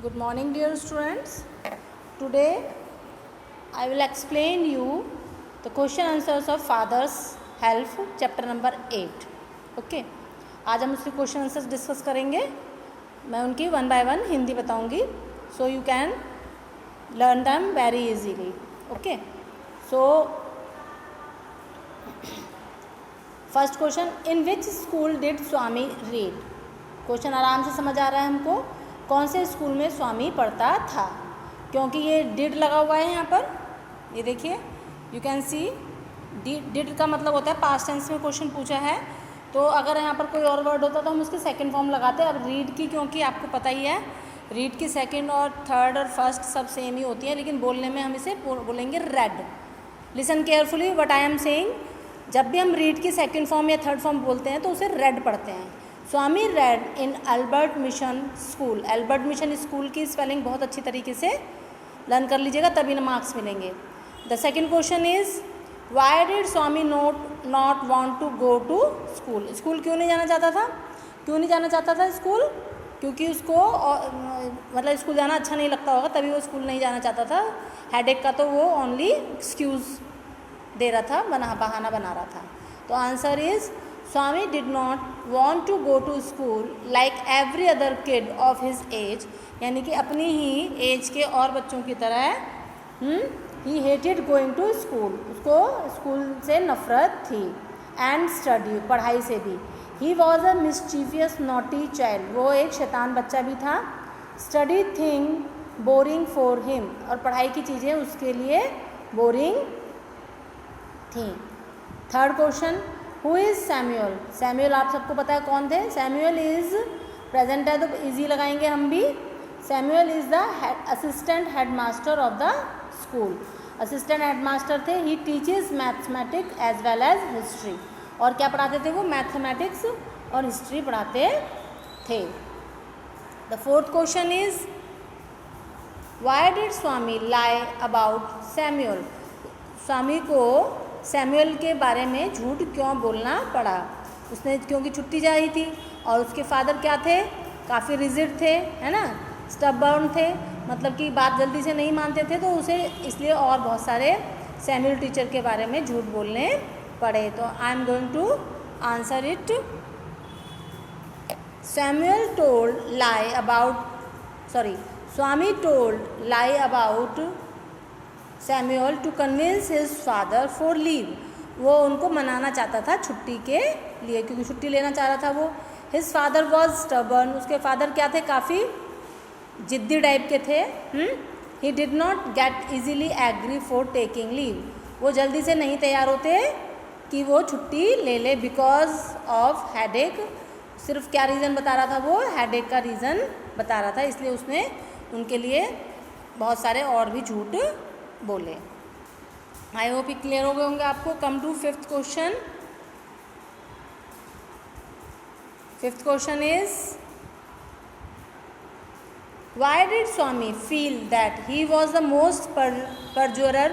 Good morning, dear students. Today I will explain you the question answers of Father's Health, chapter number 8. Okay. आज हम उसके question answers discuss करेंगे. मैं उनकी one by one Hindi बताऊंगी, so you can learn them very easily. Okay. So first question, in which school did Swami read? Question आराम से समझ आ रहा है हमको. कौन से स्कूल में स्वामी पढ़ता था? क्योंकि ये डिड लगा हुआ है यहाँ पर, ये देखिए, यू कैन सी. डिड का मतलब होता है पास्ट टेंस में क्वेश्चन पूछा है, तो अगर यहाँ पर कोई और वर्ड होता तो हम उसके सेकंड फॉर्म लगाते. अब रीड की, क्योंकि आपको पता ही है रीड की सेकंड और थर्ड और फर्स्ट सब सेम ही होती है, लेकिन बोलने में हम इसे बोलेंगे read. Listen carefully what I am saying. जब भी हम रीड की सेकंड फॉर्म या थर्ड फॉर्म बोलते हैं तो उसे रेड पढ़ते हैं. Swami read in Albert mission school. Albert mission school की स्पेलिंग बहुत अच्छी तरीके से लर्न कर लीजिएगा, तभी ना मार्क्स मिलेंगे. The second question is, why did Swami not want to go to school. School क्यों नहीं जाना चाहता था? क्यों नहीं जाना चाहता था स्कूल? क्योंकि उसको मतलब स्कूल जाना अच्छा नहीं लगता होगा, तभी वो स्कूल नहीं जाना चाहता था. हेडेक का तो वो ओनली एक्सक्यूज़ दे रहा था, बहाना बना रहा था. तो answer is, Swami did not want to go to school like every other kid of his age. यानी कि अपनी ही एज के और बच्चों की तरह he hated going to school. उसको स्कूल से नफ़रत थी. And study, पढ़ाई से भी. He was a mischievous naughty child. वो एक शैतान बच्चा भी था. Study thing boring for him. और पढ़ाई की चीज़ें उसके लिए बोरिंग थी. Third question, who is Samuel. Samuel आप सबको पता है कौन थे. सैमुअल इज़ प्रेजेंट है तो इजी लगाएंगे हम भी. Samuel is the assistant head master of the school. Assistant head master थे. He teaches mathematics as well as history. और क्या पढ़ाते थे वो? मैथमेटिक्स और हिस्ट्री पढ़ाते थे. The fourth question is, why did Swami lie about Samuel. Swami को सैमुअल के बारे में झूठ क्यों बोलना पड़ा? उसने, क्योंकि छुट्टी जा रही थी और उसके फादर क्या थे? काफ़ी रिजिड थे, है ना, स्टबर्न थे, मतलब कि बात जल्दी से नहीं मानते थे, तो उसे इसलिए और बहुत सारे सैमुअल टीचर के बारे में झूठ बोलने पड़े. तो I am going to answer it. Samuel told lie about, Swami told lie about Samuel to convince his father for leave. वो उनको मनाना चाहता था छुट्टी के लिए, क्योंकि छुट्टी लेना चाह रहा था वो. His father was stubborn. उसके फादर क्या थे? काफ़ी जिद्दी टाइप के थे. He did not get easily agree for taking leave. वो जल्दी से नहीं तैयार होते कि वो छुट्टी ले ले, बिकॉज ऑफ हेडेक. सिर्फ क्या रीज़न बता रहा था वो? हेडेक का रीज़न बता रहा था, इसलिए उसने उनके लिए बहुत सारे और भी झूठ बोले. आई होप ये क्लियर हो गए होंगे आपको. Come to fifth question. Fifth question is, why did Swami feel that he was the most perjurer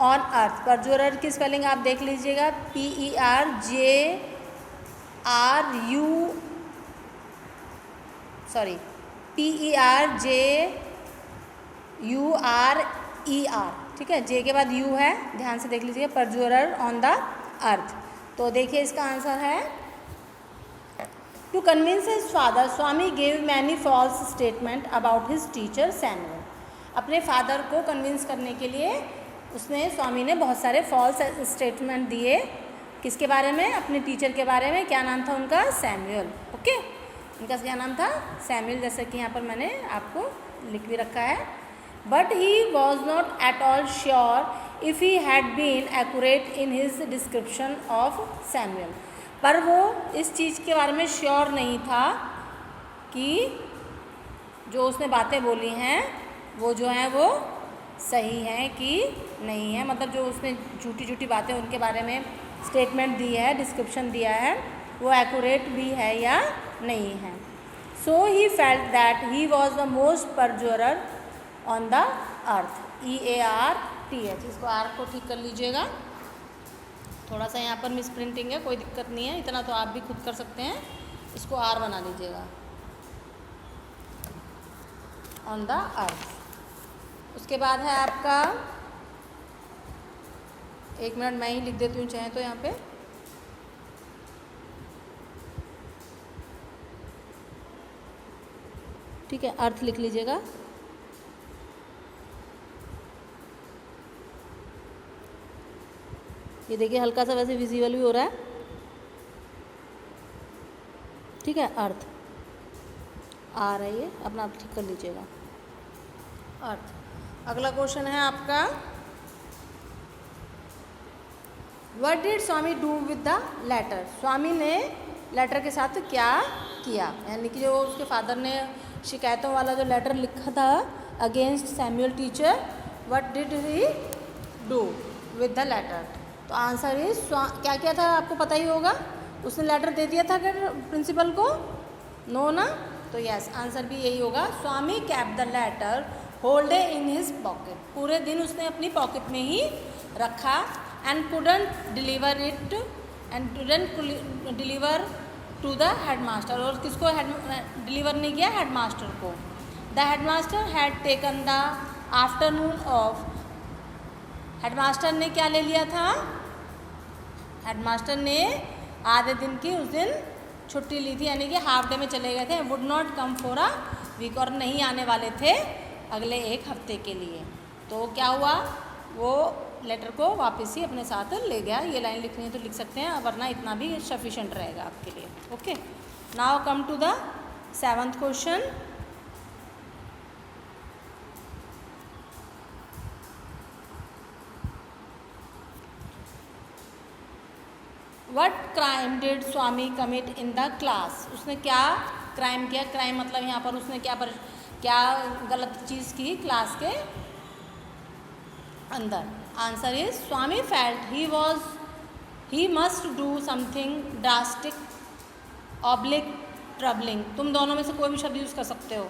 on earth. Perjurer की स्पेलिंग आप देख लीजिएगा, PERJURER. ठीक है, जे के बाद यू है, ध्यान से देख लीजिए. Perjurer on the earth. तो देखिए इसका आंसर है, to convince his father Swami gave many false statement about his teacher Samuel. अपने फादर को कन्विंस करने के लिए स्वामी ने बहुत सारे फॉल्स स्टेटमेंट दिए. किसके बारे में? अपने टीचर के बारे में. क्या नाम था उनका? सैमुअल. ओके, उनका क्या नाम था? सैमुअल, जैसे कि यहाँ पर मैंने आपको लिख भी रखा है. But he was not at all sure if he had been accurate in his description of Samuel. पर वो इस चीज़ के बारे में श्योर नहीं था कि जो उसने बातें बोली हैं वो जो हैं वो सही हैं कि नहीं है. मतलब जो उसने झूठी झूठी बातें उनके बारे में स्टेटमेंट दी है, डिस्क्रिप्शन दिया है, वो एक्यूरेट भी है या नहीं है. So he felt that he was the most perjurer on the earth. EARTH. इसको आर को ठीक कर लीजिएगा. थोड़ा सा यहाँ पर मिस प्रिंटिंग है, कोई दिक्कत नहीं है, इतना तो आप भी खुद कर सकते हैं. इसको आर बना लीजिएगा. ऑन द अर्थ। उसके बाद है आपका, एक मिनट मैं ही लिख देती हूँ चाहे तो यहाँ पे, ठीक है, अर्थ लिख लीजिएगा। ये देखिए हल्का सा वैसे विजिबल भी हो रहा है, ठीक है, अर्थ आ रही है, अपना आप ठीक कर लीजिएगा अर्थ। अगला क्वेश्चन है आपका, what did Swami do with the letter. Swami ने लेटर के साथ क्या किया, यानी कि जो उसके फादर ने शिकायतों वाला जो लेटर लिखा था against Samuel teacher, what did he do with the letter. तो आंसर इज, क्या किया था आपको पता ही होगा, उसने लेटर दे दिया था क्या प्रिंसिपल को, नो ना, तो यस आंसर भी यही होगा। Swami kept the letter whole day in his pocket, पूरे दिन उसने अपनी पॉकेट में ही रखा, and couldn't deliver it, and couldn't deliver to the headmaster, और किसको डिलीवर नहीं किया, हेडमास्टर को। The headmaster had taken the afternoon off, headmaster ने क्या ले लिया था, हेडमास्टर ने आधे दिन की उस दिन छुट्टी ली थी, यानी कि हाफ डे में चले गए थे। Would not come for a week, और नहीं आने वाले थे अगले एक हफ्ते के लिए। तो क्या हुआ, वो लेटर को वापस ही अपने साथ ले गया। ये लाइन लिखनी है तो लिख सकते हैं, वरना इतना भी सफिशेंट रहेगा आपके लिए। Okay, now come to the 7th question. What crime did Swami commit in the class, उसने क्या क्राइम किया, क्राइम मतलब यहाँ पर उसने क्या गलत चीज़ की क्लास के अंदर। Answer is, Swami felt he must do something drastic oblique troubling, तुम दोनों में से कोई भी शब्द यूज़ कर सकते हो।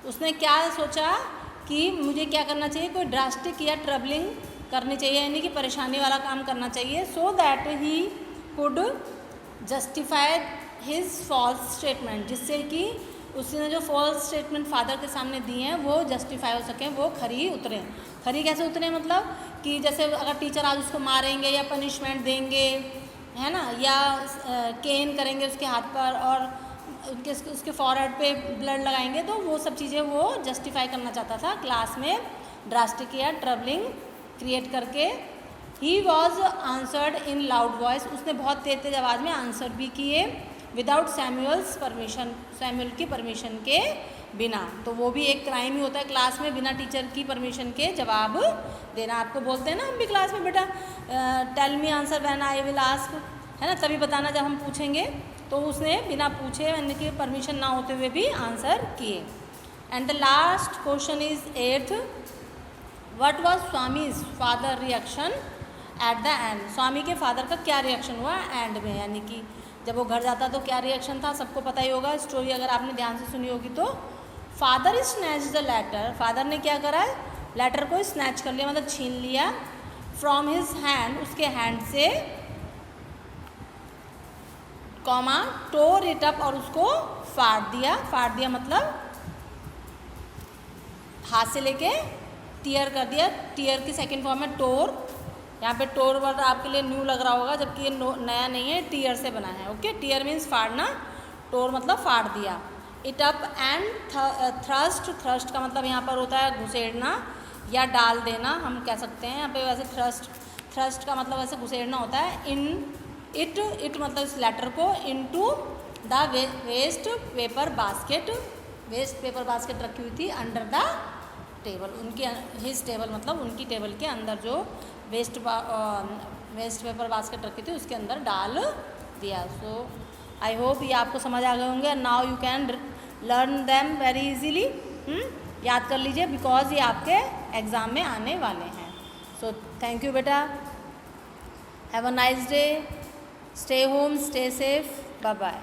उसने क्या सोचा कि मुझे क्या करना चाहिए, कोई ड्रास्टिक या ट्रबलिंग करनी चाहिए, यानी कि परेशानी वाला काम करना चाहिए, so that he could justify his false statement, जिससे कि उसने जो फॉल्स स्टेटमेंट फादर के सामने दिए हैं वो जस्टिफाई हो सकें, वो खरी उतरें। खरी कैसे उतरें, मतलब कि जैसे अगर टीचर आज उसको मारेंगे या पनिशमेंट देंगे, है ना, या केन करेंगे उसके हाथ पर और उसके फॉरहेड पे ब्लड लगाएंगे, तो वो सब चीज़ें वो जस्टिफाई करना चाहता था क्लास में ड्रास्टिक या ट्रबलिंग क्रिएट करके। He was answered in loud voice, उसने बहुत तेज तेज आवाज़ में आंसर भी किए, विदाउट सैमुअल्स परमिशन, सैमुअल की परमिशन के बिना। तो वो भी एक क्राइम ही होता है क्लास में बिना टीचर की परमिशन के जवाब देना। आपको बोलते हैं ना हम भी क्लास में, बेटा tell me answer when I will ask, है ना, तभी बताना जब हम पूछेंगे। तो उसने बिना पूछे, यानी कि परमिशन ना होते हुए भी आंसर किए। And the last question is 8th, what was Swami's father reaction at the end, Swami के फादर का क्या रिएक्शन हुआ एंड में, यानी कि जब वो घर जाता तो क्या रिएक्शन था, सबको पता ही होगा स्टोरी, अगर आपने ध्यान से सुनी होगी तो। Father snatch the letter, father ने क्या करा है, लेटर को स्नैच कर लिया, मतलब छीन लिया, फ्रॉम हिज हैंड, उसके हैंड से, कॉमा टोर इट अप, और उसको फाड़ दिया। फाड़ दिया मतलब हाथ से लेके टीयर कर दिया। टीयर की सेकंड फॉर्म है टोर, यहाँ पे टोर वर्ड आपके लिए न्यू लग रहा होगा, जबकि ये नया नहीं है, टीयर से बना है। ओके, टीयर मीन्स फाड़ना, टोर मतलब फाड़ दिया। It up and thrust, thrust का मतलब यहाँ पर होता है घुसेड़ना या डाल देना, हम कह सकते हैं यहाँ पे। वैसे थ्रस्ट का मतलब वैसे घुसेड़ना होता है। इन इट मतलब इस लेटर को into the waste paper basket, waste paper basket रखी हुई थी अंडर द टेबल, उनकी हिज टेबल मतलब उनकी टेबल के अंदर जो वेस्ट पेपर बास्केट रखी थी उसके अंदर डाल दिया। सो आई होप ये आपको समझ आ गए होंगे। Now you can learn them very easily, याद कर लीजिए, बिकॉज ये आपके एग्ज़ाम में आने वाले हैं। सो थैंक यू बेटा, have a nice day, stay home, stay safe, bye bye.